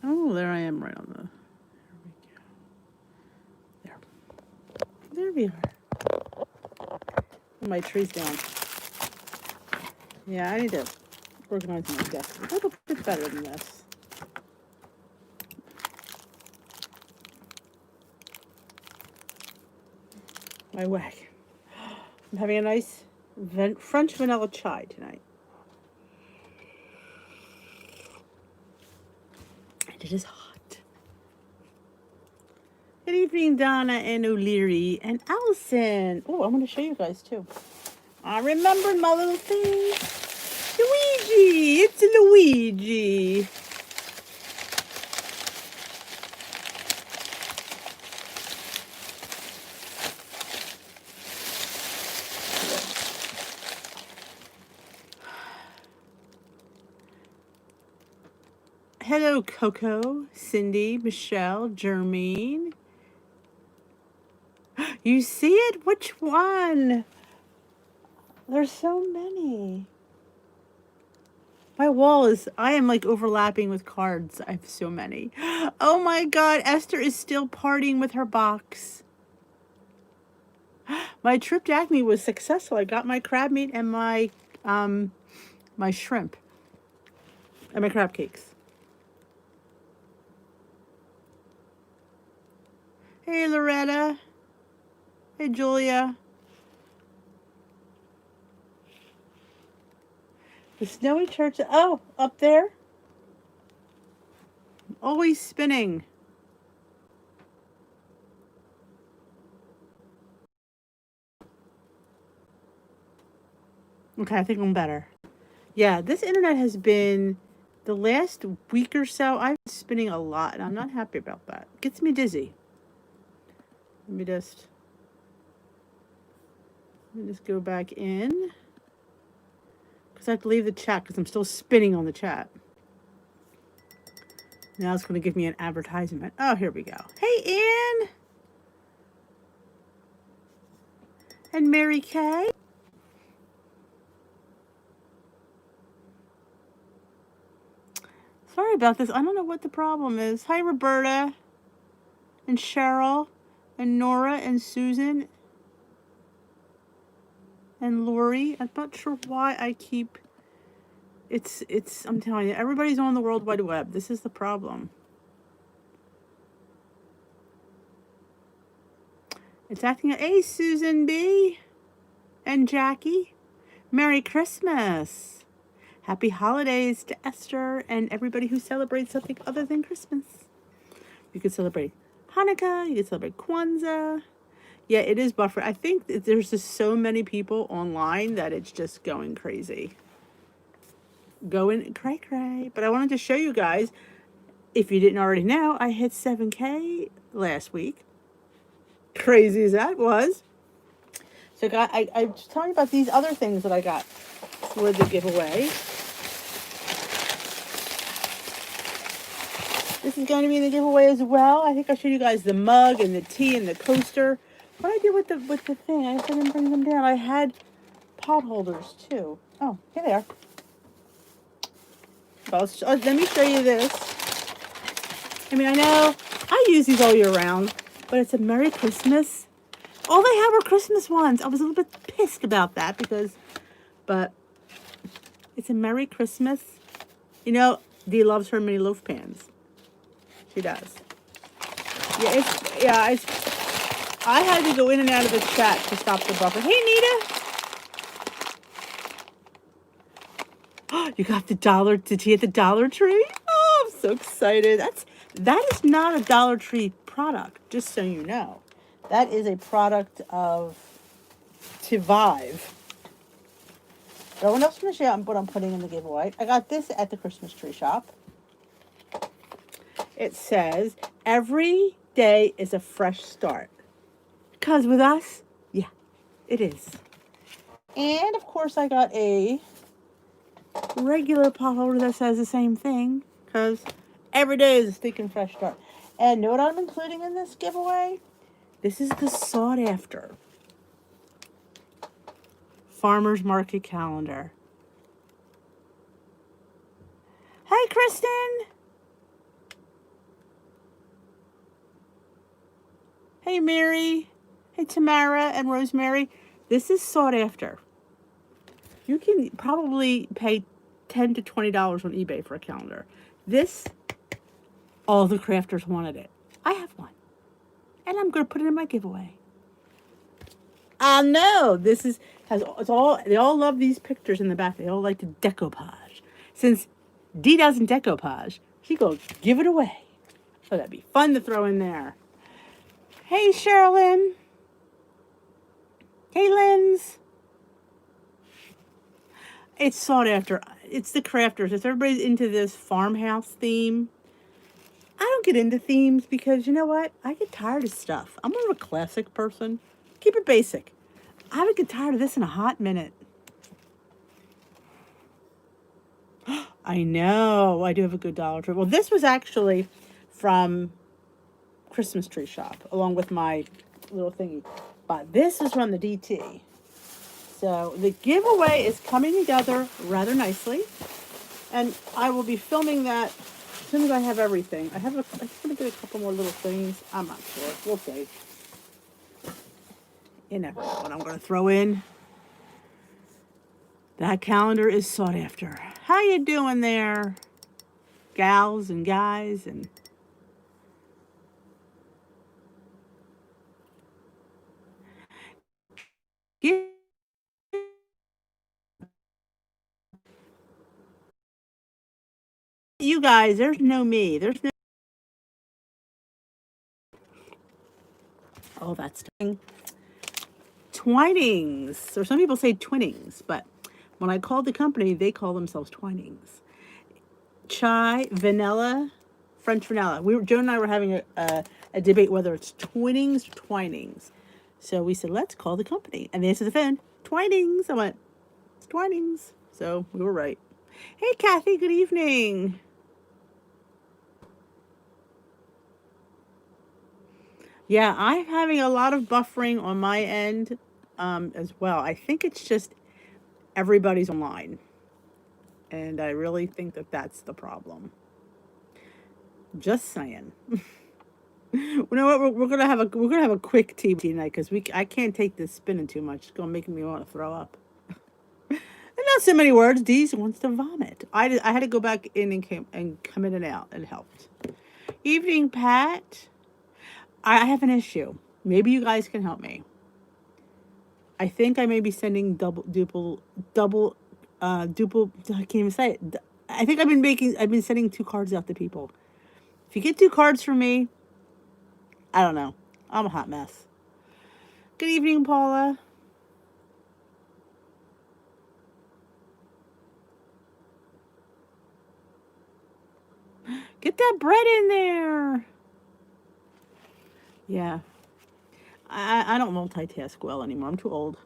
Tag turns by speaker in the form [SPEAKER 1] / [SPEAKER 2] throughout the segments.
[SPEAKER 1] Oh, there I am right on the... There we go. There we are. My tree's down. Yeah, I need to organize my desk a little bit better than this. My whack. I'm having a nice French vanilla chai tonight. And it is hot. Good evening, Donna and O'Leary and Allison. Oh, I'm going to show you guys too. I remember my little thing. Luigi! It's Luigi! Hello, Coco, Cindy, Michelle, Jermaine. You see it? Which one? There's so many. My wall is, I am like overlapping with cards. I have so many. Oh my God, Esther is still partying with her box. My trip to Acme was successful. I got my crab meat and my shrimp and my crab cakes. Hey, Loretta. Hey, Julia. The snowy church. Oh, up there. Always spinning. Okay, I think I'm better. Yeah, this internet has been, the last week or so, I've been spinning a lot, and I'm not happy about that. It gets me dizzy. Let me just go back in. Because I have to leave the chat because I'm still spinning on the chat. Now it's going to give me an advertisement. Oh, here we go. Hey, Ann! And Mary Kay. Sorry about this. I don't know what the problem is. Hi, Roberta. And Cheryl. And Nora. And Susan. And Lori. I'm not sure why I keep... It's, I'm telling you, everybody's on the World Wide Web. This is the problem. It's acting... Hey, Susan B. And Jackie. Merry Christmas. Happy holidays to Esther and everybody who celebrates something other than Christmas. You could celebrate Hanukkah. You could celebrate Kwanzaa. Yeah, it is buffered. I think there's just so many people online that it's just going crazy. Going cray-cray. But I wanted to show you guys, if you didn't already know, I hit 7K last week. Crazy as that was. So I was telling you about these other things that I got for the giveaway. This is going to be in the giveaway as well. I think I showed you guys the mug and the tea and the coaster. What did I do with the thing? I didn't bring them down. I had pot holders too. Oh, here they are. Well, let me show you this. I mean, I know I use these all year round, but it's a Merry Christmas. All they have are Christmas ones. I was a little bit pissed about that but it's a Merry Christmas. You know, Dee loves her mini loaf pans. She does. Yeah, I had to go in and out of the chat to stop the buffer. Hey, Nita. You got the tea at the Dollar Tree? Oh, I'm so excited. That is not a Dollar Tree product, just so you know. That is a product of Tivive. No one else going to share what I'm putting in the giveaway. I got this at the Christmas tree shop. It says, every day is a fresh start. Because with us, yeah, it is. And, of course, I got a regular pot holder that says the same thing. Because every day is a stinking fresh start. And know what I'm including in this giveaway? This is the sought after Farmer's Market calendar. Hey, Kristen. Hey, Mary. Hey, Tamara and Rosemary. This is sought after. You can probably pay $10 to $20 on eBay for a calendar. This, all the crafters wanted it. I have one. And I'm going to put it in my giveaway. No, this is, they all love these pictures in the back. They all like to decoupage. Since Dee doesn't decoupage, she goes give it away. So that'd be fun to throw in there. Hey, Sherilyn. Hey, Linz. It's sought after. It's the crafters. If everybody's into this farmhouse theme, I don't get into themes because you know what? I get tired of stuff. I'm more of a classic person. Keep it basic. I would get tired of this in a hot minute. I know. I do have a good Dollar Tree. Well, this was actually from Christmas Tree Shop, along with my little thingy. But this is from the DT. So the giveaway is coming together rather nicely. And I will be filming that as soon as I have everything. I'm going to get a couple more little things. I'm not sure. We'll see. You never know what I'm going to throw in. That calendar is sought after. How you doing there, gals and guys? And you guys, there's no me. There's no. Oh, that's Twinings. Or some people say Twinnings, but when I called the company, they call themselves Twinings. Chai, vanilla, French vanilla. Joan and I were having a debate whether it's Twinnings or Twinings. So we said, let's call the company. And they answered the phone, Twinings. I went, it's Twinings. So we were right. Hey, Kathy, good evening. Yeah, I'm having a lot of buffering on my end as well. I think it's just everybody's online. And I really think that that's the problem. Just saying. You know what? We're gonna have a quick tea tonight because I can't take this spinning too much. It's gonna make me want to throw up. And not so many words. Dee wants to vomit. I had to go back in and come in and out. It helped. Evening, Pat. I have an issue. Maybe you guys can help me. I think I may be sending duple. I can't even say it. I think I've been sending 2 cards out to people. If you get 2 cards from me, I don't know. I'm a hot mess. Good evening, Paula. Get that bread in there. Yeah. I don't multitask well anymore. I'm too old.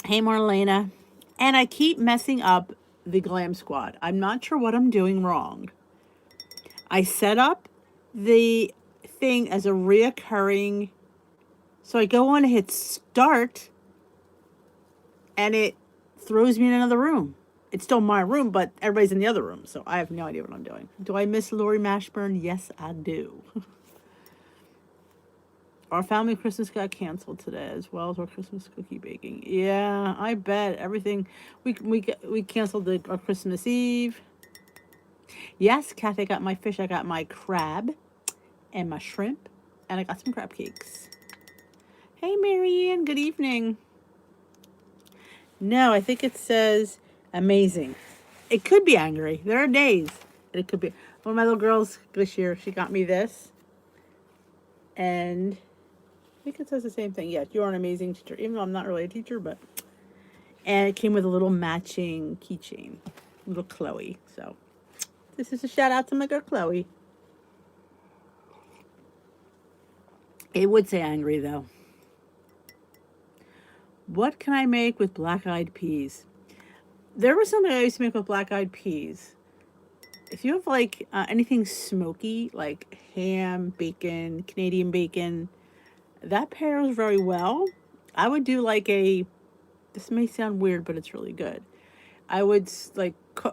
[SPEAKER 1] Hey, Marlena. And I keep messing up the Glam Squad. I'm not sure what I'm doing wrong. I set up the thing as a reoccurring. So I go on and hit start. And it throws me in another room. It's still my room, but everybody's in the other room. So I have no idea what I'm doing. Do I miss Lori Mashburn? Yes, I do. Our family Christmas got canceled today, as well as our Christmas cookie baking. Yeah, I bet everything. We canceled our Christmas Eve. Yes, Kathy, I got my fish. I got my crab and my shrimp, and I got some crab cakes. Hey, Marianne. Good evening. No, I think it says amazing. It could be angry. There are days that it could be. One of my little girls this year, she got me this, and I think it says the same thing. Yes, you are an amazing teacher, even though I'm not really a teacher, but. And it came with a little matching keychain, little Chloe. So this is a shout out to my girl Chloe. It would say angry though. What can I make with black-eyed peas? There was something I used to make with black-eyed peas. If you have like anything smoky, like ham, bacon, Canadian bacon, that pairs very well. I would do like this may sound weird, but it's really good. I would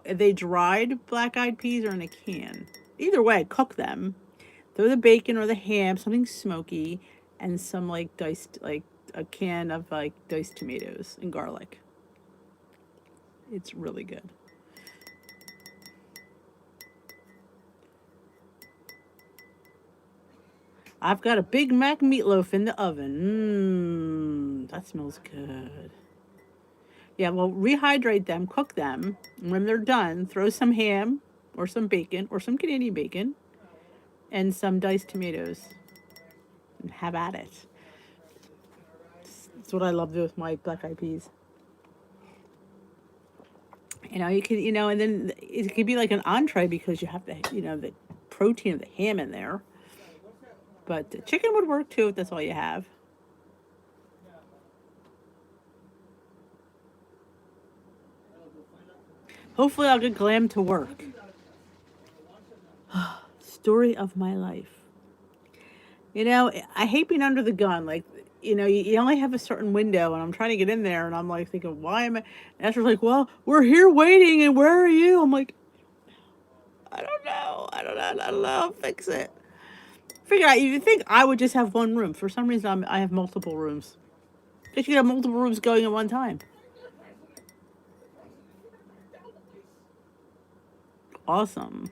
[SPEAKER 1] they dried black-eyed peas or in a can. Either way, cook them. throw the bacon or the ham, something smoky, and some like diced, like a can of like diced tomatoes and garlic. It's really good. I've got a Big Mac meatloaf in the oven. That smells good. Yeah, well, rehydrate them, cook them. And when they're done, throw some ham or some bacon or some Canadian bacon and some diced tomatoes and have at it. That's what I love to do with my black eyed peas. You can, and then it could be like an entree because you have the protein of the ham in there. But the chicken would work too if that's all you have. Hopefully I'll get glam to work. Story of my life. I hate being under the gun. Like, you only have a certain window, and I'm trying to get in there, and I'm like thinking, why am I? And Esther's like, well, we're here waiting, and where are you? I'm like, I don't know. I don't know. I'll fix it. Figure out. You think I would just have one room? For some reason, I have multiple rooms. Because you have multiple rooms going at one time. Awesome.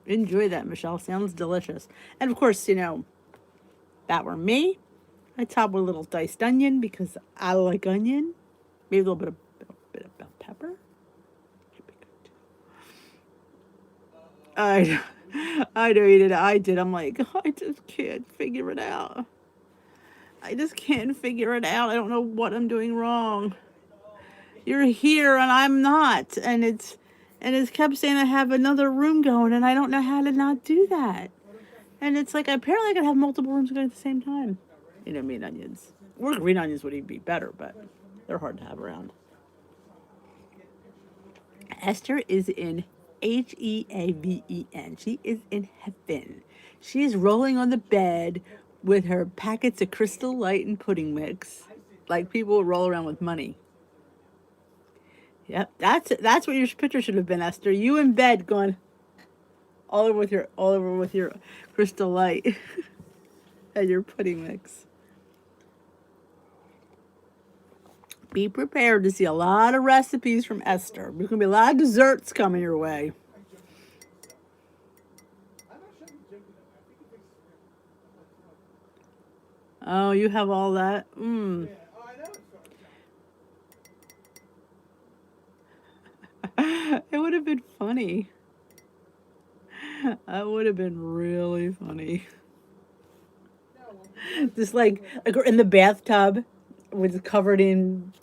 [SPEAKER 1] Enjoy that, Michelle. Sounds delicious. And of course, that were me. I top with a little diced onion because I like onion. Maybe a little bit of bell pepper. I know you did. I did. I'm like, I just can't figure it out. I just can't figure it out. I don't know what I'm doing wrong. You're here and I'm not. And it's kept saying I have another room going and I don't know how to not do that. And it's like apparently I could have multiple rooms going at the same time. Mean onions. Or green onions would even be better, but they're hard to have around. Esther is in Heaven. She is in heaven. She is rolling on the bed with her packets of Crystal Light and pudding mix, like people roll around with money. Yep, that's what your picture should have been, Esther. You in bed going all over with your Crystal Light and your pudding mix. Be prepared to see a lot of recipes from Esther. There's going to be a lot of desserts coming your way. Oh, you have all that? It would have been funny. That would have been really funny. Just like in the bathtub with covered in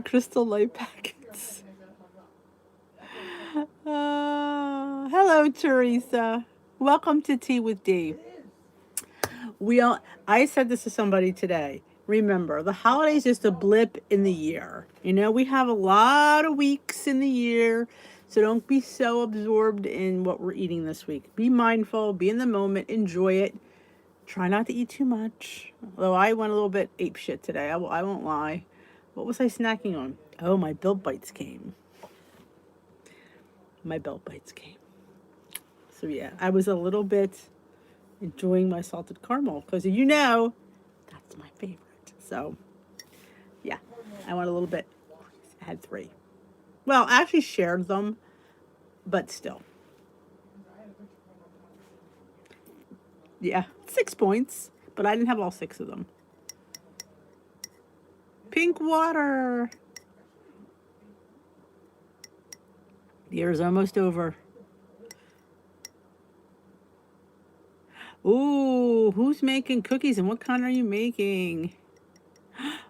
[SPEAKER 1] Crystal Light packets. Hello, Teresa. Welcome to Tea with D. I said this to somebody today. Remember, the holidays is just a blip in the year. We have a lot of weeks in the year, so don't be so absorbed in what we're eating this week. Be mindful, be in the moment, enjoy it. Try not to eat too much. Although I went a little bit ape shit today. I won't lie. What was I snacking on? Oh, my Built Bites came. So yeah, I was a little bit enjoying my salted caramel because that's my favorite. So yeah, I went a little bit. I had 3. Well, I actually shared them, but still. Yeah, 6 points, but I didn't have all 6 of them. Pink water. The year's almost over. Ooh, who's making cookies and what kind are you making?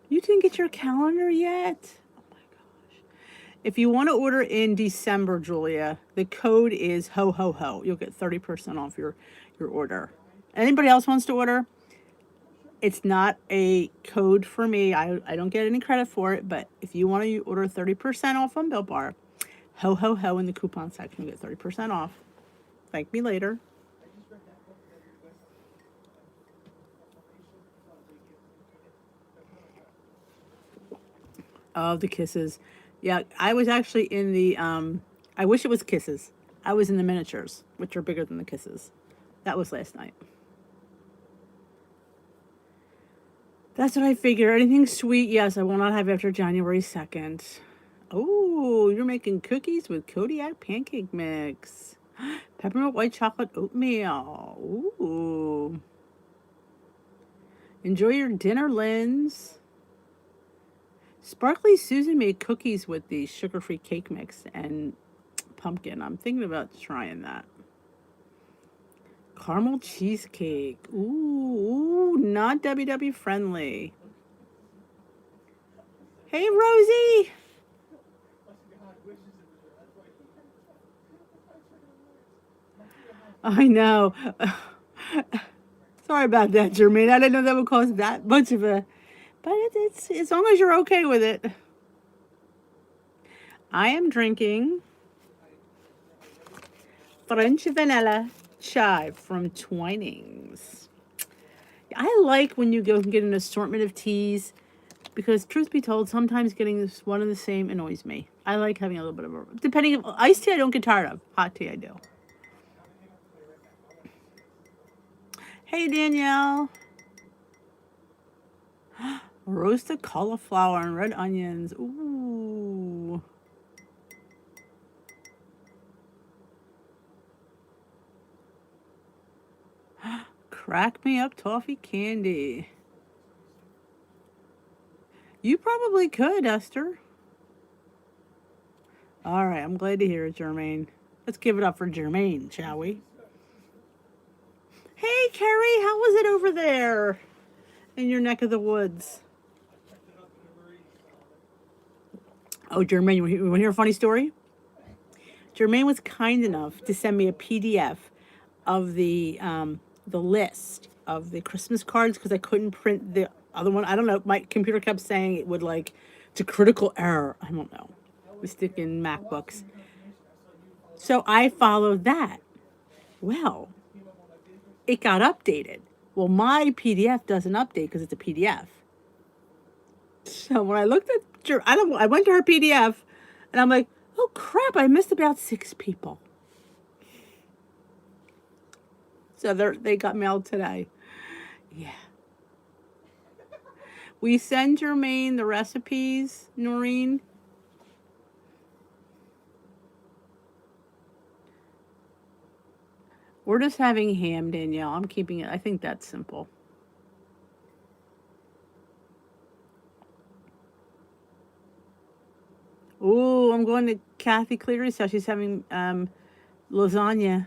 [SPEAKER 1] You didn't get your calendar yet? Oh my gosh. If you want to order in December, Julia, the code is ho ho ho. You'll get 30% off your order. Anybody else wants to order? It's not a code for me. I don't get any credit for it, but if you want to order 30% off on Built Bar, ho ho ho in the coupon section, you get 30% off. Thank me later. Oh, the kisses. Yeah, I was actually in the, I wish it was kisses. I was in the miniatures, which are bigger than the kisses. That was last night. That's what I figure. Anything sweet, yes, I will not have after January 2nd. Oh, you're making cookies with Kodiak pancake mix. Peppermint white chocolate oatmeal. Ooh. Enjoy your dinner, Linz. Sparkly Susan made cookies with the sugar-free cake mix and pumpkin. I'm thinking about trying that. Caramel cheesecake. Ooh, not WW friendly. Hey, Rosie. I know. Sorry about that, Jermaine. I didn't know that would cause that much of a... But it's as long as you're okay with it. I am drinking French vanilla chai from Twinings. I like when you go and get an assortment of teas because, truth be told, sometimes getting this one and the same annoys me. I like having a little bit of a... Depending on... Iced tea I don't get tired of. Hot tea I do. Hey, Danielle. Roasted cauliflower and red onions. Ooh. Crack me up toffee candy. You probably could, Esther. All right, I'm glad to hear it, Jermaine. Let's give it up for Jermaine, shall we? Hey, Carrie, how was it over there in your neck of the woods? Oh, Jermaine, you want to hear a funny story? Jermaine was kind enough to send me a PDF of the list of the Christmas cards because I couldn't print the other one. I don't know. My computer kept saying it would like, it's a critical error. I don't know. We stick in MacBooks. So I followed that. Well, it got updated. Well, my PDF doesn't update because it's a PDF. So when I looked at I went to her PDF and I'm like, oh crap, I missed about 6 people. So they got mailed today. Yeah. Will you send Jermaine the recipes, Noreen? We're just having ham, Danielle. I'm keeping it. I think that's simple. Ooh, I'm going to Kathy Cleary's house. She's having lasagna.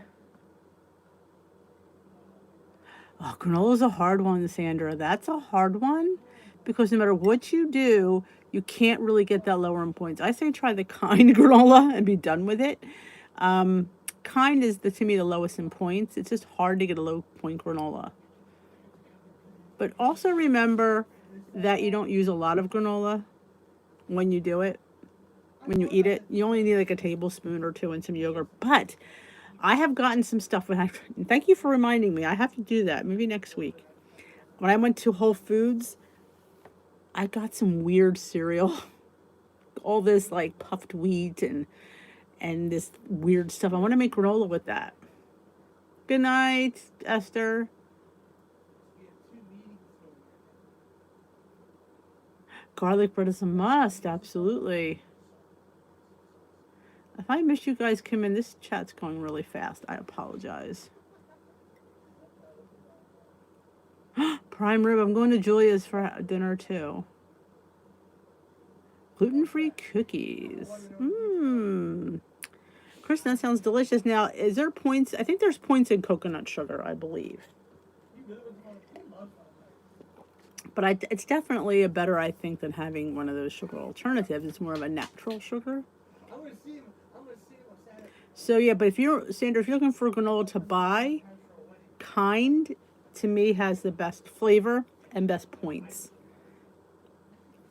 [SPEAKER 1] Oh, granola's a hard one, Sandra. That's a hard one because no matter what you do, you can't really get that lower in points. I say try the kind granola and be done with it. Kind is, to me, the lowest in points. It's just hard to get a low point granola. But also remember that you don't use a lot of granola when you do it. When you eat it, you only need like a tablespoon or 2 and some yogurt. But I have gotten some stuff thank you for reminding me. I have to do that maybe next week. When I went to Whole Foods, I got some weird cereal. All this like puffed wheat and this weird stuff. I want to make granola with that. Good night, Esther. Garlic bread is a must, absolutely. If I miss you guys come in, this chat's going really fast. I apologize. Prime rib. I'm going to Julia's for dinner too. Gluten-free cookies. Mmm. Kristen, that sounds delicious. Now, is there points? I think there's points in coconut sugar, I believe. But it's definitely a better, I think, than having one of those sugar alternatives. It's more of a natural sugar. So yeah, but Sandra, if you're looking for granola to buy, Kind, to me, has the best flavor and best points,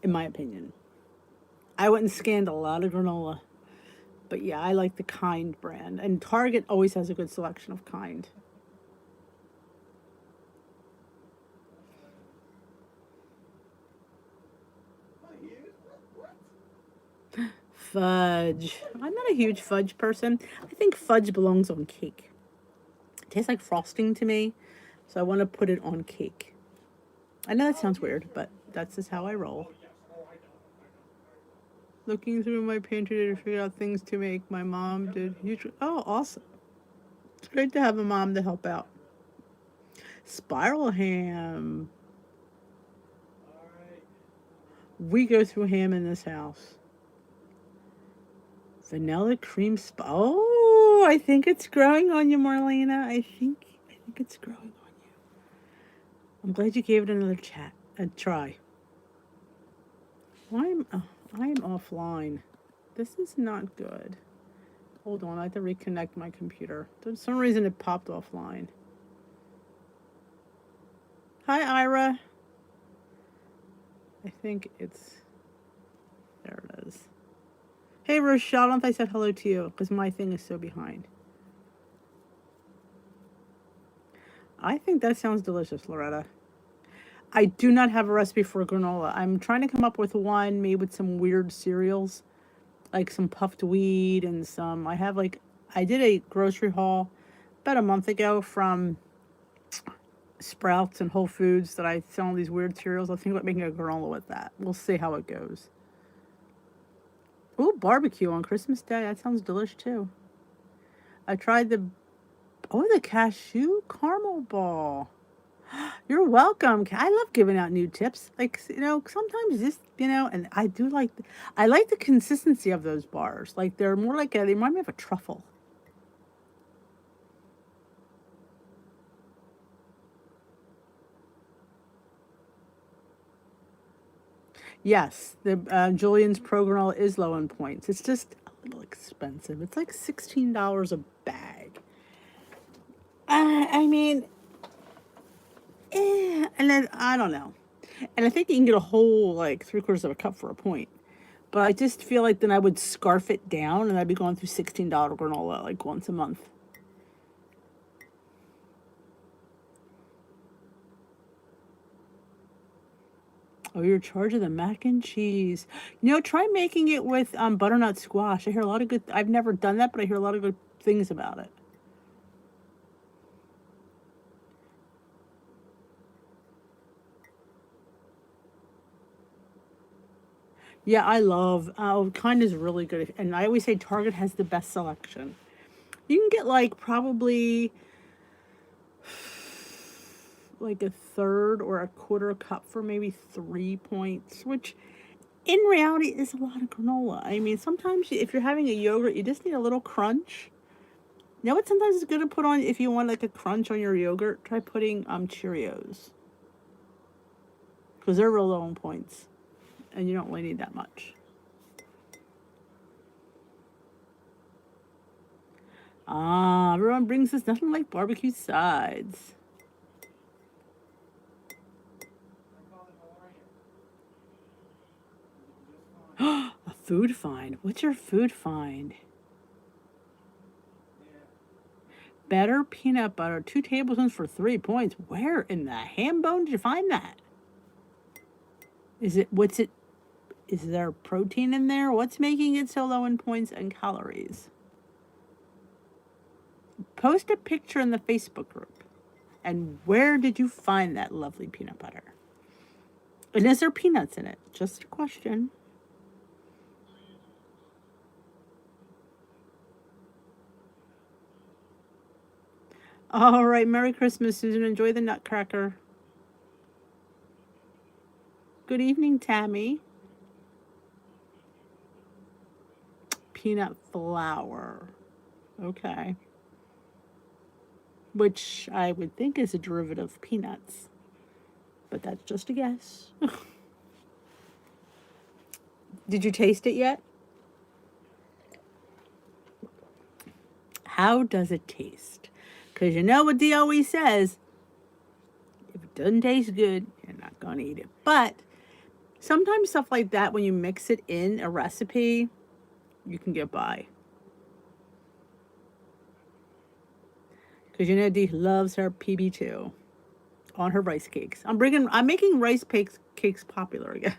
[SPEAKER 1] in my opinion. I went and scanned a lot of granola, but yeah, I like the Kind brand. And Target always has a good selection of Kind. Fudge. I'm not a huge fudge person. I think fudge belongs on cake. It tastes like frosting to me, so I want to put it on cake. I know that sounds weird, but that's just how I roll. Looking through my pantry to figure out things to make. My mom did huge. Oh, awesome. It's great to have a mom to help out. Spiral ham. We go through ham in this house. Vanilla cream oh, I think it's growing on you, Marlena. I think it's growing on you. I'm glad you gave it another try. I'm offline. This is not good. Hold on, I have to reconnect my computer. For some reason it popped offline. Hi, Ira. I think it's... There it is. Hey, Rochelle, I don't know if I said hello to you, because my thing is so behind. I think that sounds delicious, Loretta. I do not have a recipe for granola. I'm trying to come up with one made with some weird cereals, like some puffed wheat and some... I did a grocery haul about a month ago from Sprouts and Whole Foods that I sell these weird cereals. I think about making a granola with that. We'll see how it goes. Ooh, barbecue on Christmas Day. That sounds delicious too. I tried the cashew caramel ball. You're welcome. I love giving out new tips. Like, sometimes just, and I do I like the consistency of those bars. Like, they're more like they remind me of a truffle. Yes, the Julian's Pro Granola is low in points. It's just a little expensive. It's like $16 a bag. I mean, and then I don't know. And I think you can get a whole, like, 3/4 of a cup for a point. But I just feel like then I would scarf it down and I'd be going through $16 granola like once a month. Oh, you're charging the mac and cheese. Try making it with butternut squash. I hear a lot of good... I've never done that, but I hear a lot of good things about it. Yeah, I love... Kind is really good. And I always say Target has the best selection. You can get like probably like a third or a quarter cup for maybe 3 points, which in reality is a lot of granola. I mean, sometimes if you're having a yogurt, you just need a little crunch. You know what sometimes is good to put on if you want like a crunch on your yogurt? Try putting Cheerios. Because they're real low in points. And you don't really need that much. Everyone brings us nothing like barbecue sides. A food find. What's your food find? Better peanut butter, 2 tablespoons for 3 points. Where in the ham bone did you find that? Is there protein in there? What's making it so low in points and calories? Post a picture in the Facebook group. And where did you find that lovely peanut butter? And is there peanuts in it? Just a question. All right, Merry Christmas, Susan. Enjoy the nutcracker. Good evening, Tammy. Peanut flour. Okay. Which I would think is a derivative of peanuts. But that's just a guess. Did you taste it yet? How does it taste? Because you know what Dee always says, if it doesn't taste good, you're not going to eat it. But sometimes stuff like that, when you mix it in a recipe, you can get by. Because you know Dee loves her PB2 on her rice cakes. I'm making rice cakes popular again.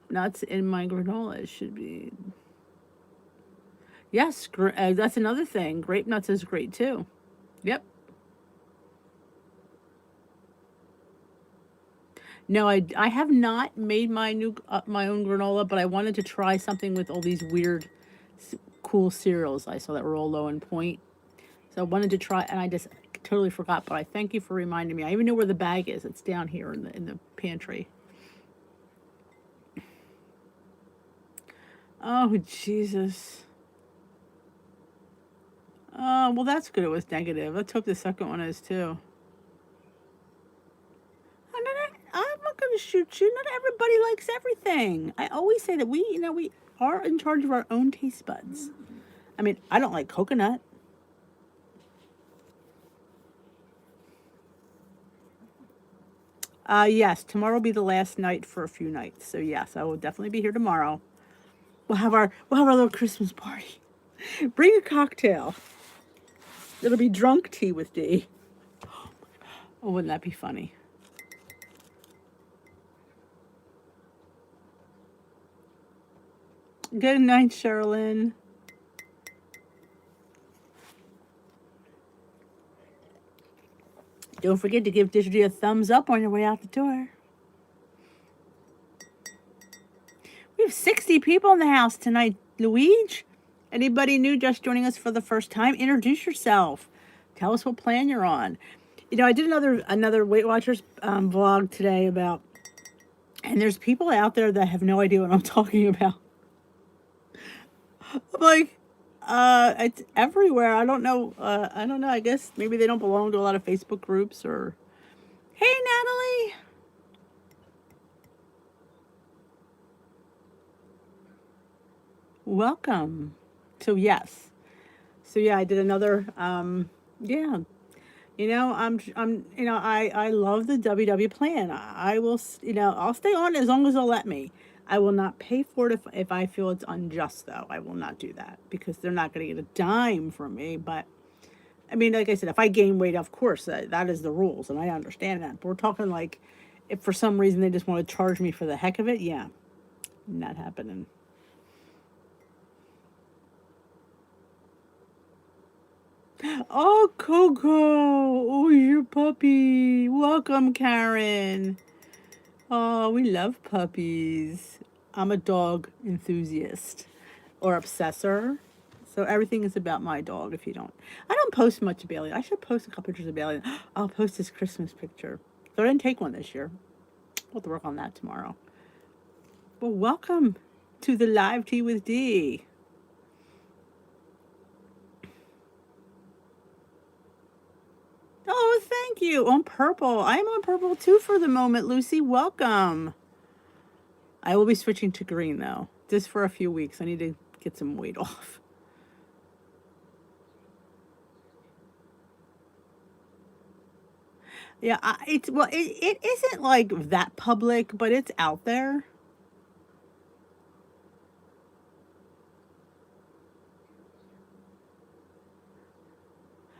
[SPEAKER 1] nuts in my granola. It should be. Yes, that's another thing. Grape nuts is great too. Yep. No, I have not made my own granola, but I wanted to try something with all these weird, cool cereals I saw that were all low in point. So I wanted to try, and I just totally forgot. But I thank you for reminding me. I even know where the bag is. It's down here in the pantry. Oh Jesus. Oh well, that's good. It was negative. Let's hope the second one is too. I'm not going to shoot you. Not everybody likes everything. I always say that we are in charge of our own taste buds. I mean, I don't like coconut. Yes, tomorrow will be the last night for a few nights. So yes, I will definitely be here tomorrow. We'll have our little Christmas party. Bring a cocktail. It'll be drunk tea with D. Oh, wouldn't that be funny? Good night, Sherilyn. Don't forget to give Digital a thumbs up on your way out the door. We have 60 people in the house tonight, Luigi. Anybody new just joining us for the first time? Introduce yourself. Tell us what plan you're on. You know, I did another Weight Watchers vlog today about, and there's people out there that have no idea what I'm talking about. I'm like, it's everywhere. I don't know. I guess maybe they don't belong to a lot of Facebook groups or. Hey, Natalie. Welcome. So yes. So yeah, I did another. Yeah. I love the WW plan. I will. I'll stay on as long as they'll let me. I will not pay for it if I feel it's unjust, though. I will not do that because they're not going to get a dime from me. But I mean, like I said, if I gain weight, of course, that is the rules, and I understand that. But we're talking like if for some reason they just want to charge me for the heck of it, yeah, not happening. Oh, Coco. Oh, your puppy. Welcome, Karen. Oh, we love puppies. I'm a dog enthusiast or obsessor. So everything is about my dog if you don't. I don't post much of Bailey. I should post a couple pictures of Bailey. I'll post his Christmas picture. So I didn't take one this year. We'll have to work on that tomorrow. Well, welcome to the live tea with D. Oh, thank you. On purple. I am on purple too for the moment, Lucy. Welcome. I will be switching to green though, just for a few weeks. I need to get some weight off. Yeah, it isn't like that public, but it's out there.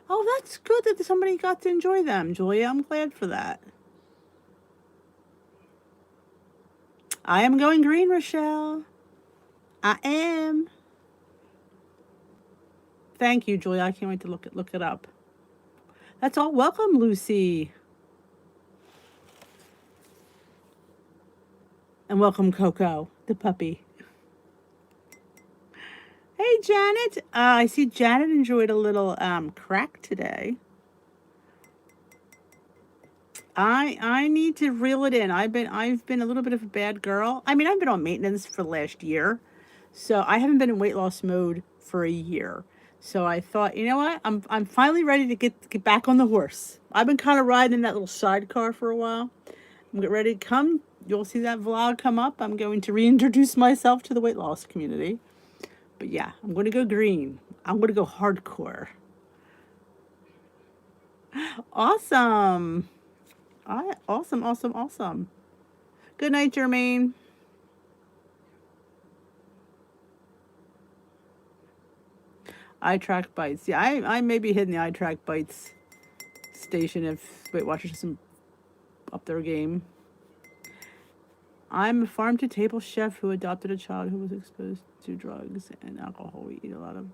[SPEAKER 1] Oh, that's good that somebody got to enjoy them, Julia. I'm glad for that. I am going green, Rochelle. I am. Thank you, Julia. I can't wait to look it up. That's all. Welcome, Lucy. And welcome, Coco, the puppy. Hey, Janet. I see Janet enjoyed a little crack today. I need to reel it in. I've been a little bit of a bad girl. I mean, I've been on maintenance for the last year, so I haven't been in weight loss mode for a year. So I thought, you know what? I'm finally ready to get back on the horse. I've been kind of riding in that little sidecar for a while. I'm getting ready to come. You'll see that vlog come up. I'm going to reintroduce myself to the weight loss community. But yeah, I'm going to go green. I'm going to go hardcore. Awesome. All right. Awesome, awesome, awesome. Good night, Jermaine. Eye track bites. Yeah, I may be hitting the eye track bites station if Weight Watchers doesn't up their game. I'm a farm-to-table chef who adopted a child who was exposed to drugs and alcohol. We eat a lot of...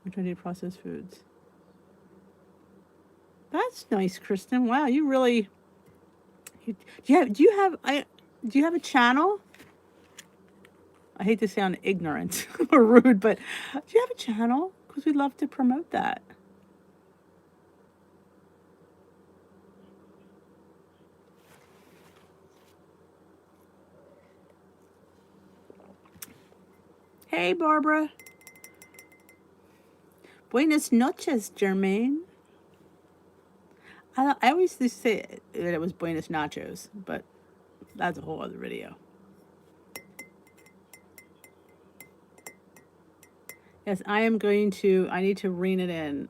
[SPEAKER 1] We try to eat processed foods. That's nice, Kristen. Wow, you really... do you have a channel? I hate to sound ignorant or rude, but do you have a channel? Because we'd love to promote that. Hey, Barbara. Buenas noches, Jermaine. I always used to say that it was Buenos Nachos, but that's a whole other video. Yes, I need to rein it in.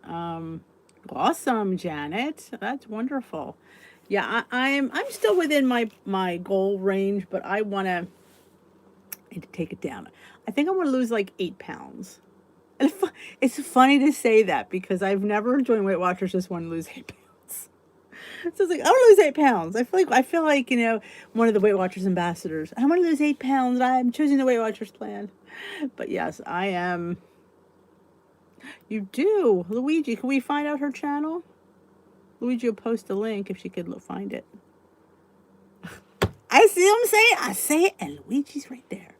[SPEAKER 1] Awesome, Janet. That's wonderful. Yeah, I'm still within my goal range, but I need to take it down. I think I want to lose like 8 pounds. And it's funny to say that because I've never joined Weight Watchers just want to lose 8 pounds. So it's like I want to lose 8 pounds. I feel like one of the Weight Watchers ambassadors. I want to lose 8 pounds. I'm choosing the Weight Watchers plan. But yes, I am. You do, Luigi. Can we find out her channel? Luigi will post a link if she could find it. I see what I'm saying. I say it, and Luigi's right there.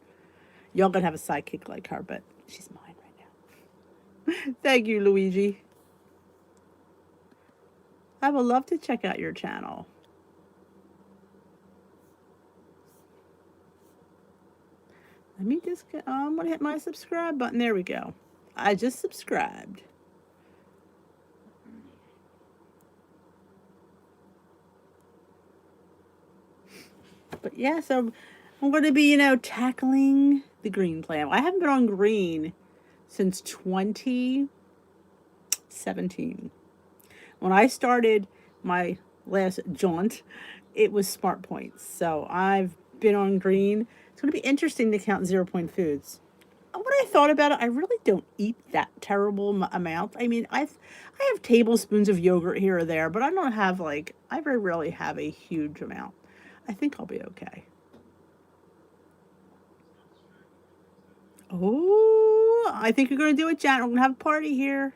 [SPEAKER 1] Y'all gonna have a sidekick like her, but she's mine right now. Thank you, Luigi. I would love to check out your channel. Let me just get, I'm gonna hit my subscribe button. There we go. I just subscribed. But yeah, so I'm going to be, tackling the green plan. I haven't been on green since 2017. When I started my last jaunt, it was Smart Points. So I've been on green. It's going to be interesting to count 0-point foods. When I thought about it, I really don't eat that terrible amount. I mean, I have tablespoons of yogurt here or there, but I don't have I very rarely have a huge amount. I think I'll be okay. Oh, I think you're going to do it, Janet. We're going to have a party here.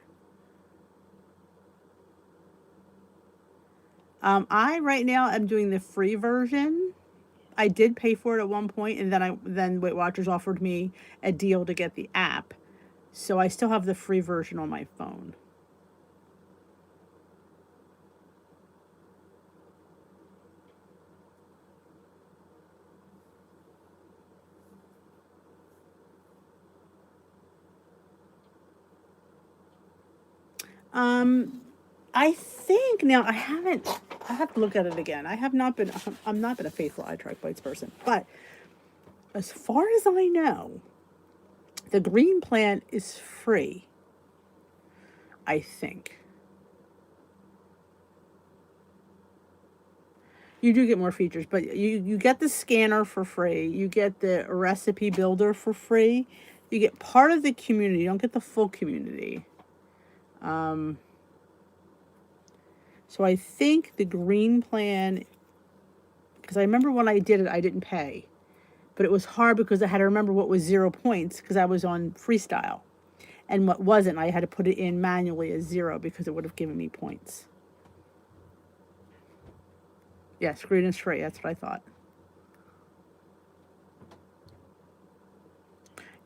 [SPEAKER 1] I right now am doing the free version. I did pay for it at one point, and then Weight Watchers offered me a deal to get the app. So I still have the free version on my phone. I think now I have to look at it again. I'm not been a faithful iTrack Bites person, but as far as I know, the green plan is free. I think. You do get more features, but you get the scanner for free. You get the recipe builder for free. You get part of the community. You don't get the full community. So I think the green plan, because I remember when I did it, I didn't pay. But it was hard because I had to remember what was 0 points because I was on freestyle. And what wasn't, I had to put it in manually as 0 because it would have given me points. Yes, green is free. That's what I thought.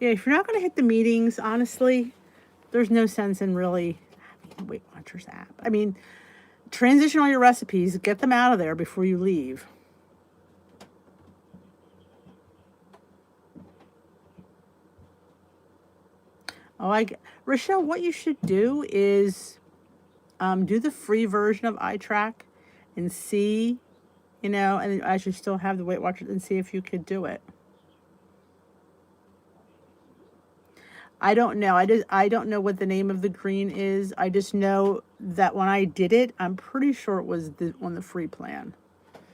[SPEAKER 1] Yeah, if you're not going to hit the meetings, honestly, there's no sense in really having a Weight Watchers app. I mean, transition all your recipes, get them out of there before you leave. Rochelle, what you should do is do the free version of iTrack and see, and as you still have the Weight Watchers, and see if you could do it. I don't know. I don't know what the name of the green is. I just know that when I did it, I'm pretty sure it was on the free plan.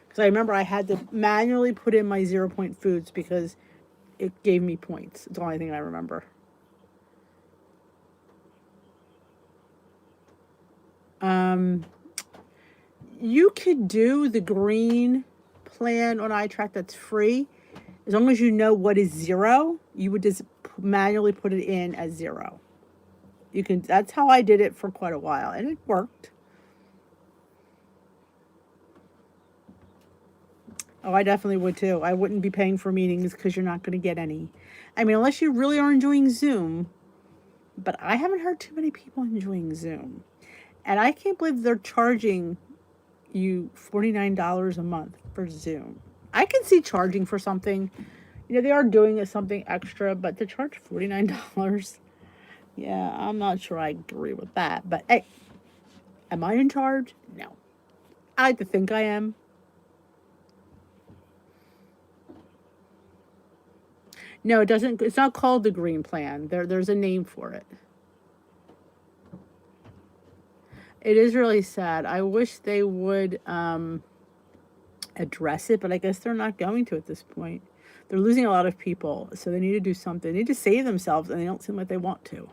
[SPEAKER 1] Because I remember I had to manually put in my 0-point foods because it gave me points. It's the only thing I remember. You could do the green plan on iTrack that's free, as long as you know what is 0, you would just manually put it in as 0. You can. That's how I did it for quite a while, and it worked. Oh, I definitely would too. I wouldn't be paying for meetings because you're not going to get any. I mean, unless you really are enjoying Zoom. But I haven't heard too many people enjoying Zoom. And I can't believe they're charging you $49 a month for Zoom. I can see charging for something. You know, they are doing something extra, but to charge $49, yeah, I'm not sure I agree with that. But hey, am I in charge? No. I like to think I am. No, it doesn't. It's not called the green plan. There's a name for it. It is really sad. I wish they would address it, but I guess they're not going to at this point. They're losing a lot of people, so they need to do something. They need to save themselves, and they don't seem like they want to.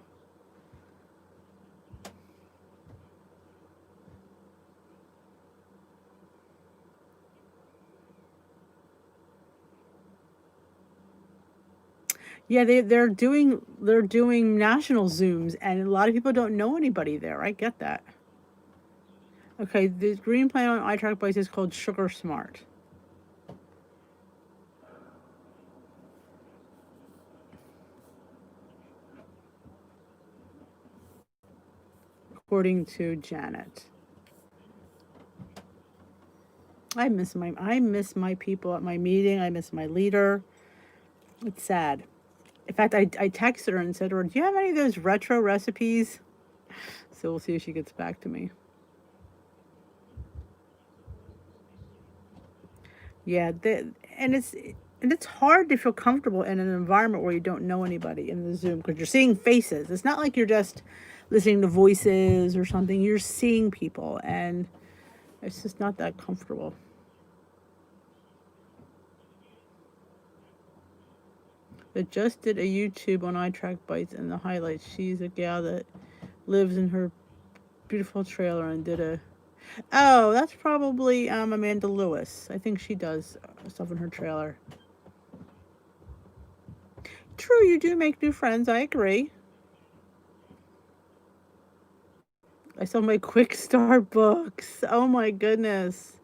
[SPEAKER 1] Yeah, they're doing national Zooms, and a lot of people don't know anybody there. I get that. Okay, the green plan on iTrack Bites is called Sugar Smart. According to Janet. I miss my people at my meeting. I miss my leader. It's sad. In fact, I texted her and said to her, "Do you have any of those retro recipes?" So we'll see if she gets back to me. Yeah, and it's hard to feel comfortable in an environment where you don't know anybody in the Zoom because you're seeing faces. It's not like you're just listening to voices or something. You're seeing people, and it's just not that comfortable. But just did a YouTube on iTrack Bites and the highlights. She's a gal that lives in her beautiful trailer and did a. Oh, that's probably Amanda Lewis. I think she does stuff in her trailer. True, you do make new friends. I agree. I saw my quick start books. Oh my goodness.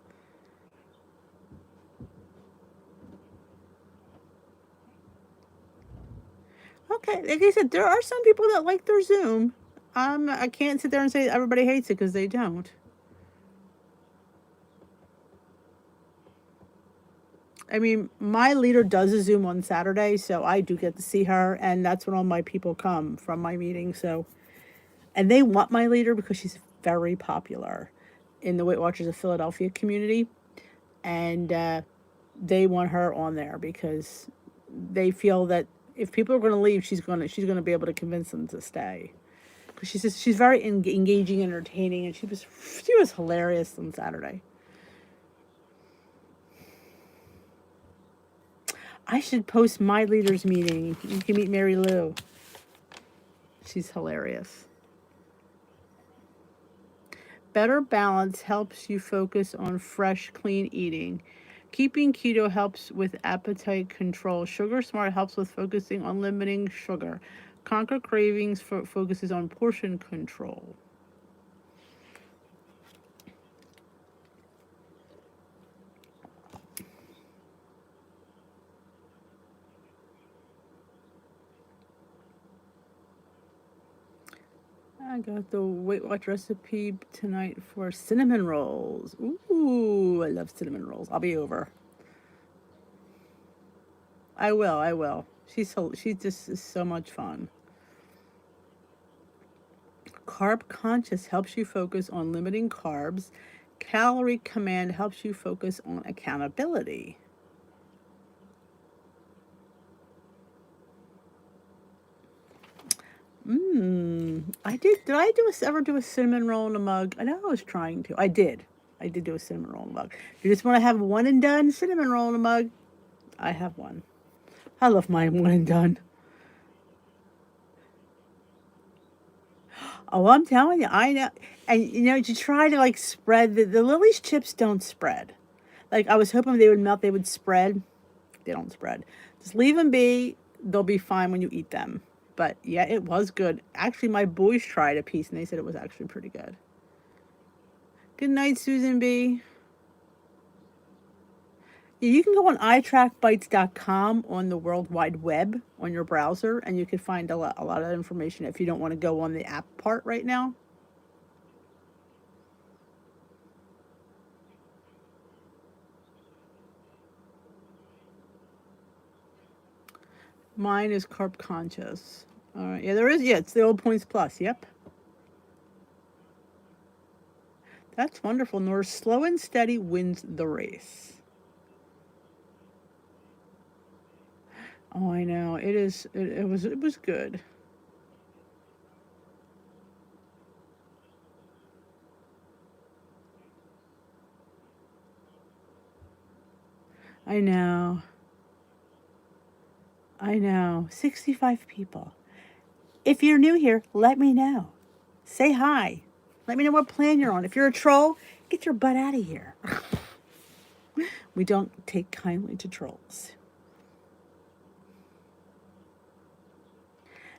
[SPEAKER 1] Okay, like I said, there are some people that like their Zoom. I can't sit there and say everybody hates it because they don't. I mean, my leader does a Zoom on Saturday, so I do get to see her, and that's when all my people come from my meeting. So, and they want my leader because she's very popular in the Weight Watchers of Philadelphia community, and they want her on there because they feel that if people are going to leave, she's going to be able to convince them to stay. Because she's very engaging, entertaining, and she was hilarious on Saturday. I should post my leaders meeting. You can meet Mary Lou. She's hilarious. Better balance helps you focus on fresh, clean eating. Keeping keto helps with appetite control. Sugar Smart helps with focusing on limiting sugar. Conquer cravings focuses on portion control. I got the Weight Watch recipe tonight for cinnamon rolls. Ooh, I love cinnamon rolls. I'll be over. I will. She just is so much fun. Carb Conscious helps you focus on limiting carbs. Calorie Command helps you focus on accountability. I did. Did I ever do a cinnamon roll in a mug? I know I was trying to. I did. I did do a cinnamon roll in a mug. You just want to have one and done cinnamon roll in a mug? I have one. I love my one and done. Oh, I'm telling you, I know. And you know, you try to like spread the Lily's chips don't spread. Like, I was hoping they would melt, they would spread. They don't spread. Just leave them be. They'll be fine when you eat them. But yeah, it was good. Actually, my boys tried a piece and they said it was actually pretty good. Good night, Susan B. Yeah, you can go on itrackbites.com on the World Wide Web on your browser, and you can find a lot of information if you don't want to go on the app part right now. Mine is carb conscious. All right. Yeah, there is. Yeah, it's the old Points Plus. Yep. That's wonderful. Nor slow and steady wins the race. Oh, I know. It is. It was good. I know. I know. 65 people. If you're new here, let me know. Say hi. Let me know what plan you're on. If you're a troll, get your butt out of here. We don't take kindly to trolls.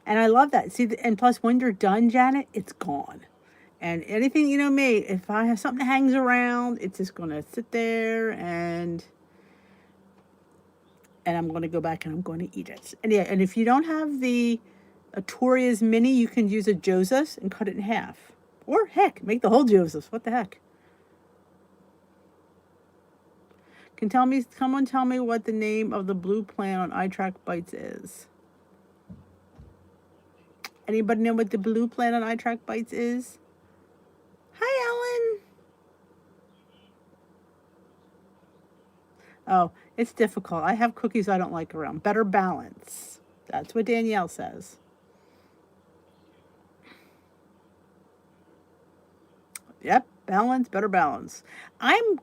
[SPEAKER 1] And I love that. See, and plus, when you're done, Janet, it's gone. And anything, you know me, if I have something that hangs around, it's just going to sit there and I'm going to go back and I'm going to eat it. And yeah, and if you don't have the Toria's mini, you can use a Joseph's and cut it in half. Or heck, make the whole Joseph's. What the heck? Someone tell me what the name of the blue plan on iTrack Bites is. Anybody know what the blue plan on iTrack Bites is? Hi, Ellen. Oh, it's difficult. I have cookies I don't like around. Better balance. That's what Danielle says. Yep, balance, better balance. I'm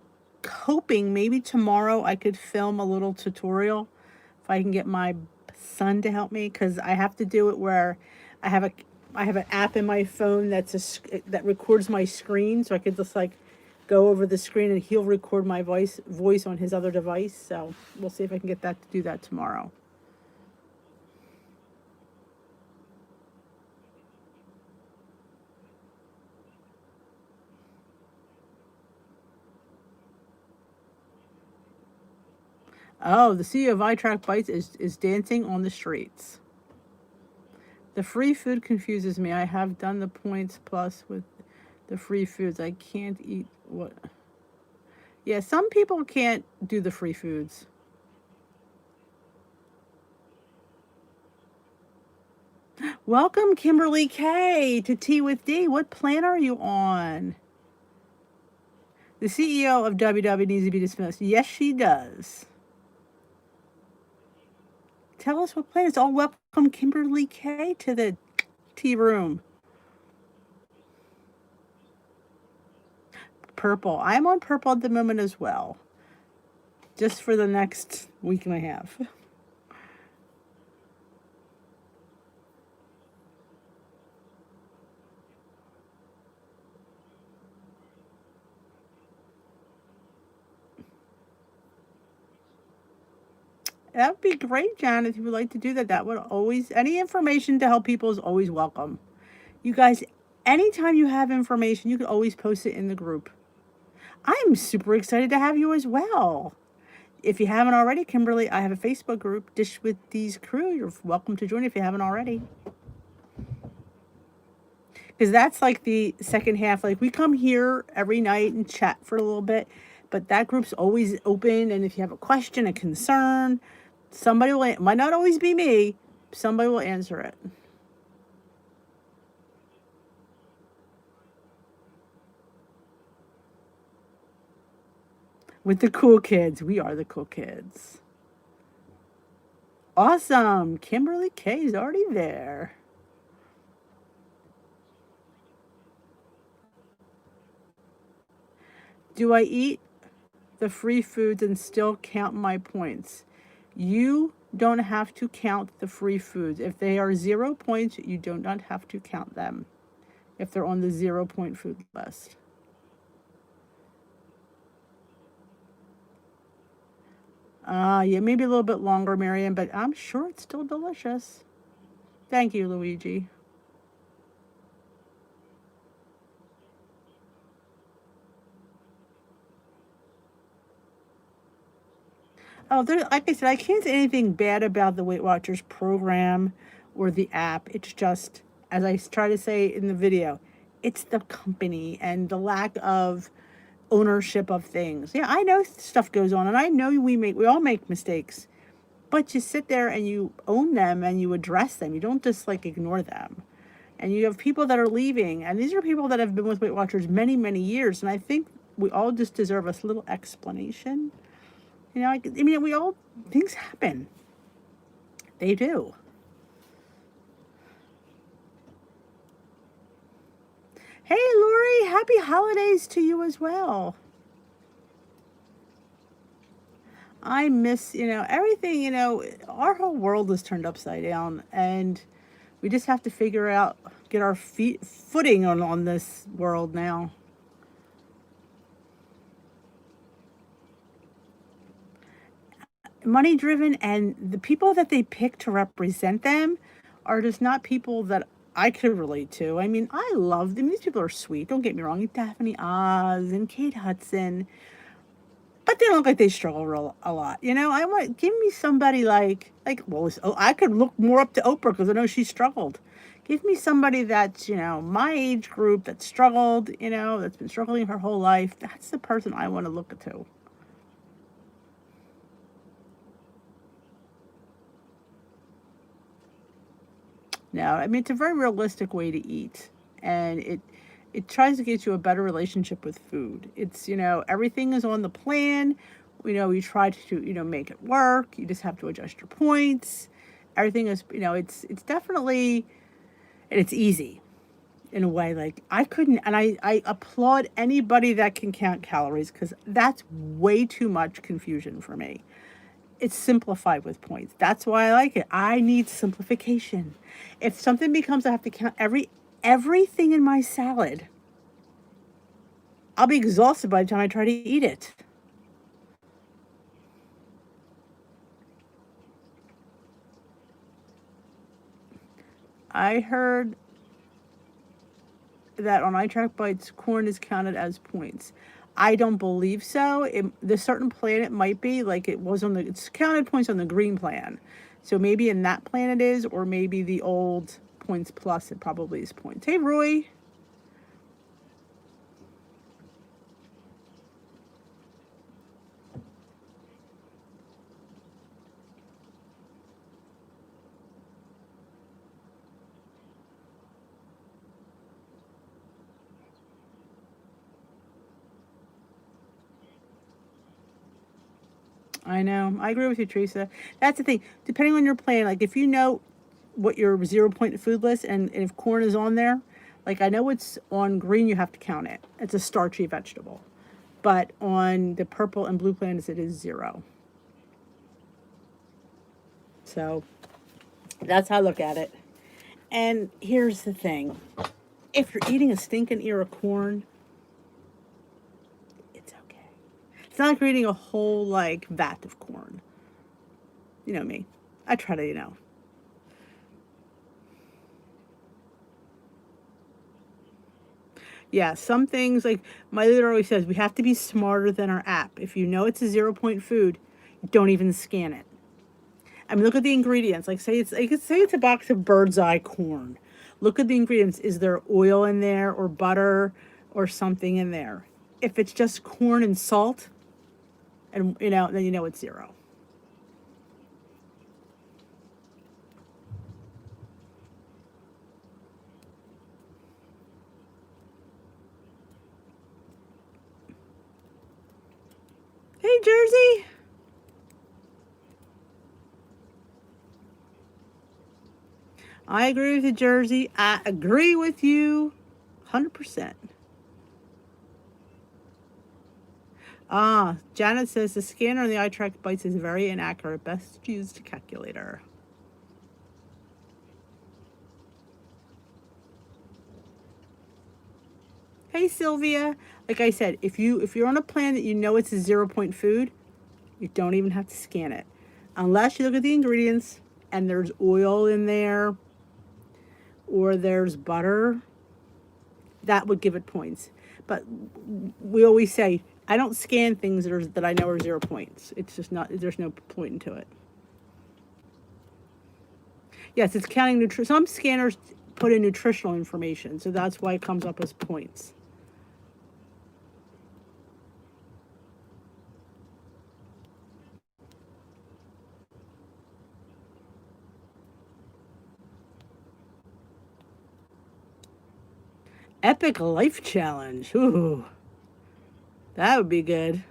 [SPEAKER 1] hoping maybe tomorrow I could film a little tutorial if I can get my son to help me, because I have to do it where I have an app in my phone that records my screen, so I could just like go over the screen and he'll record my voice on his other device. So we'll see if I can get that to do that tomorrow. Oh, the CEO of iTrack Bites is dancing on the streets. The free food confuses me. I have done the Points Plus with the free foods. I can't eat what? Yeah, some people can't do the free foods. Welcome, Kimberly K, to Tea with D. What plan are you on? The CEO of WW needs to be dismissed. Yes, she does. Tell us what plan. It's all welcome, Kimberly K, to the tea room. Purple. I'm on purple at the moment as well. Just for the next week and a half. That would be great, John, if you would like to do that. That would always, any information to help people is always welcome. You guys, anytime you have information, you can always post it in the group. I'm super excited to have you as well. If you haven't already, Kimberly, I have a Facebook group, Dish with D's Crew. You're welcome to join if you haven't already. Because that's like the second half. Like, we come here every night and chat for a little bit, but that group's always open. And if you have a question, a concern, somebody will, it might not always be me, somebody will answer it. With the cool kids. We are the cool kids. Awesome. Kimberly K is already there. Do I eat the free foods and still count my points? You don't have to count the free foods. If they are 0 points, you do not have to count them if they're on the 0 point food list. Yeah, maybe a little bit longer, Marion, but I'm sure it's still delicious. Thank you, Luigi. Oh, there, like I said, I can't say anything bad about the Weight Watchers program or the app. It's just, as I try to say in the video, it's the company and the lack of ownership of things. Yeah, I know stuff goes on, and I know we all make mistakes, but you sit there and you own them and you address them. You don't just like ignore them. And you have people that are leaving, and these are people that have been with Weight Watchers many, many years, and I think we all just deserve a little explanation. You know, I mean, we all, things happen. They do. Hey, Lori, happy holidays to you as well. I miss, everything, our whole world is turned upside down, and we just have to figure out, get our footing on this world now. Money driven, and the people that they pick to represent them are just not people that I could relate to. I mean, I love them. These people are sweet. Don't get me wrong. Daphne Oz and Kate Hudson, but they don't look like they struggle a lot. I want, give me somebody well, I could look more up to Oprah because I know she struggled. Give me somebody that's my age group that struggled. That's been struggling her whole life. That's the person I want to look to. No, I mean it's a very realistic way to eat, and it tries to get you a better relationship with food. It's everything is on the plan. You try to make it work. You just have to adjust your points. Everything is it's definitely, and it's easy in a way. Like I couldn't, and I applaud anybody that can count calories because that's way too much confusion for me. It's simplified with points. That's why I like it. I need simplification. If something becomes I have to count everything in my salad, I'll be exhausted by the time I try to eat it. I heard that on iTrack Bites, corn is counted as points. I don't believe so. The certain plan it might be like it was it's counted points on the green plan. So maybe in that plan it is, or maybe the old points plus it probably is points. Hey, Roy. I know. I agree with you, Teresa. That's the thing. Depending on your plan, like if you know what your 0 point food list and if corn is on there, like I know it's on green, you have to count it. It's a starchy vegetable. But on the purple and blue plans, it is 0. So that's how I look at it. And here's the thing. If you're eating a stinking ear of corn, it's okay. It's not like you're eating a whole like vat of corn. You know me. I try to. Yeah, some things like my leader always says we have to be smarter than our app. If you know it's a 0 point food, don't even scan it. I mean, look at the ingredients. Like say it's a box of bird's eye corn. Look at the ingredients. Is there oil in there or butter or something in there? If it's just corn and salt, and then it's 0. Hey, Jersey. I agree with you, Jersey. I agree with you 100%. Janet says the scanner on the iTrack Bites is very inaccurate. Best used calculator. Hey, Sylvia. Like I said, if you're on a plan that you know it's a 0 point food, You don't even have to scan it. Unless you look at the ingredients and there's oil in there or there's butter, that would give it points. But we always say, I don't scan things that I know are 0 points. It's just not, there's no point into it. Yes, it's counting nutrition. Some scanners put in nutritional information, so that's why it comes up as points. Epic Life Challenge. Ooh, that would be good.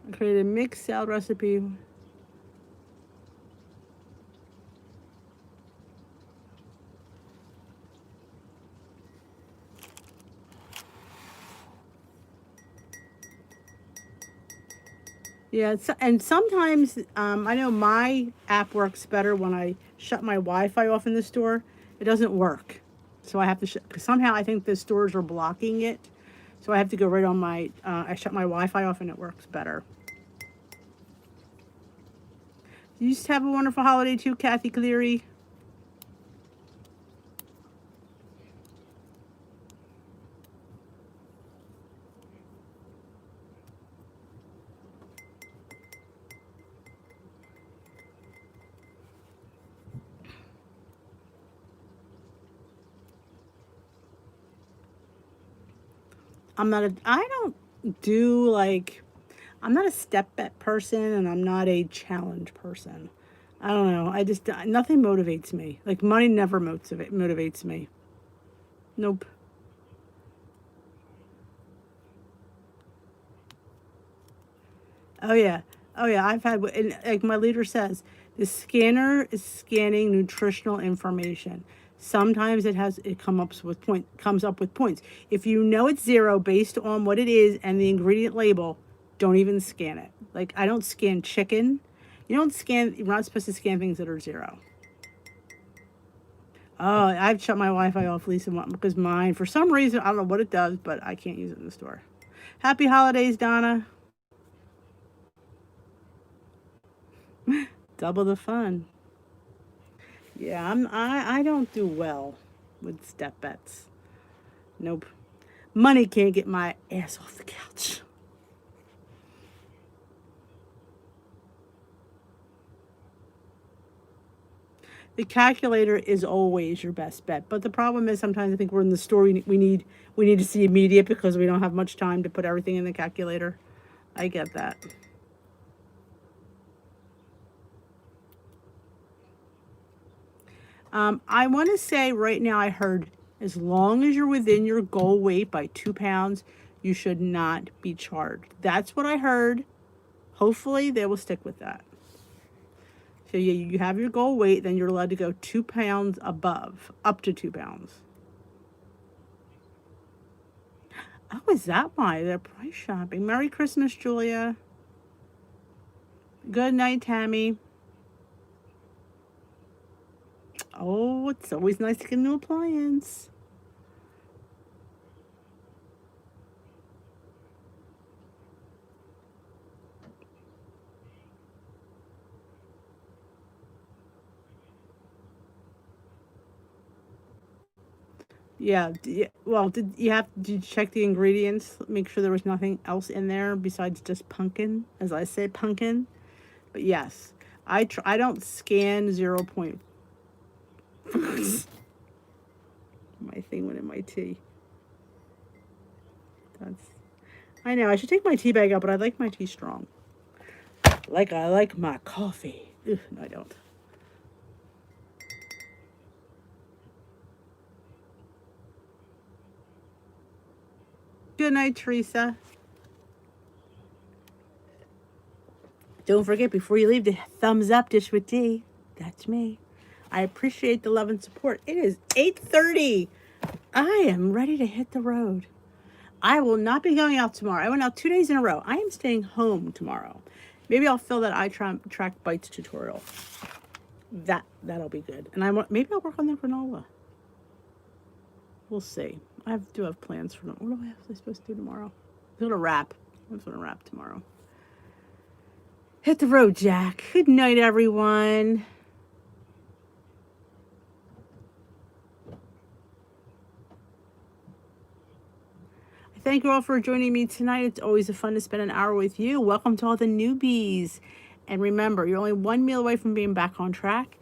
[SPEAKER 1] I created a mixed salad recipe. Yeah, and sometimes I know my app works better when I shut my Wi-Fi off in the store. It doesn't work, so I have to cause somehow I think the stores are blocking it, so I have to go right on my. I shut my Wi-Fi off and it works better. You just have a wonderful holiday too, Kathy Cleary. I don't do like, I'm not a step bet person and I'm not a challenge person. I don't know. I just, nothing motivates me. Like money never motivates me. Nope. Oh yeah. Oh yeah. I've had, and like my leader says, the scanner is scanning nutritional information. Sometimes comes up with points. If you know it's 0 based on what it is and the ingredient label, don't even scan it. Like I don't scan chicken. You're not supposed to scan things that are 0. Oh, I've shut my Wi-Fi off, Lisa, because mine, for some reason, I don't know what it does, but I can't use it in the store. Happy holidays, Donna. Double the fun. Yeah, I don't do well with step bets. Nope. Money can't get my ass off the couch. The calculator is always your best bet, but the problem is sometimes I think we're in the store. We need to see immediate because we don't have much time to put everything in the calculator. I get that. I want to say right now I heard as long as you're within your goal weight by 2 pounds, you should not be charged. That's what I heard. Hopefully they will stick with that. So yeah, you have your goal weight, then you're allowed to go 2 pounds above, up to 2 pounds. Oh, is that why they're price shopping? Merry Christmas, Julia. Good night, Tammy. Oh, it's always nice to get a new appliance. Yeah. Well, did you check the ingredients? Make sure there was nothing else in there besides just pumpkin, as I say, pumpkin. But yes, I don't scan 0 point. My thing went in my tea. That's. I know I should take my tea bag out, but I like my tea strong. Like I like my coffee. Ugh, no, I don't. Good night, Teresa. Don't forget before you leave the thumbs up dish with tea. That's me. I appreciate the love and support. It is 8:30. I am ready to hit the road. I will not be going out tomorrow. I went out 2 days in a row. I am staying home tomorrow. Maybe I'll fill that eye track bites tutorial. That'll be good. And maybe I'll work on the granola. We'll see. I do have plans for them. What am I supposed to do tomorrow? I'm going to wrap. I'm going to wrap tomorrow. Hit the road, Jack. Good night, everyone. Thank you all for joining me tonight. It's always a fun to spend an hour with you. Welcome to all the newbies. And remember, you're only one meal away from being back on track.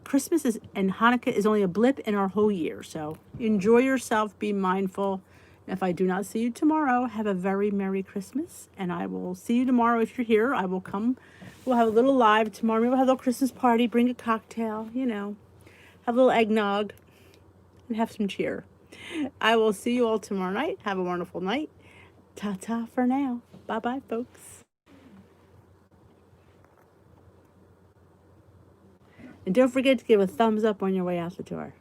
[SPEAKER 1] Christmas and Hanukkah is only a blip in our whole year. So enjoy yourself. Be mindful. If I do not see you tomorrow, have a very Merry Christmas. And I will see you tomorrow if you're here. I will come. We'll have a little live tomorrow. We'll have a little Christmas party. Bring a cocktail, you know. Have a little eggnog. And have some cheer. I will see you all tomorrow night. Have a wonderful night. Ta-ta for now. Bye-bye, folks. And don't forget to give a thumbs up on your way out the door.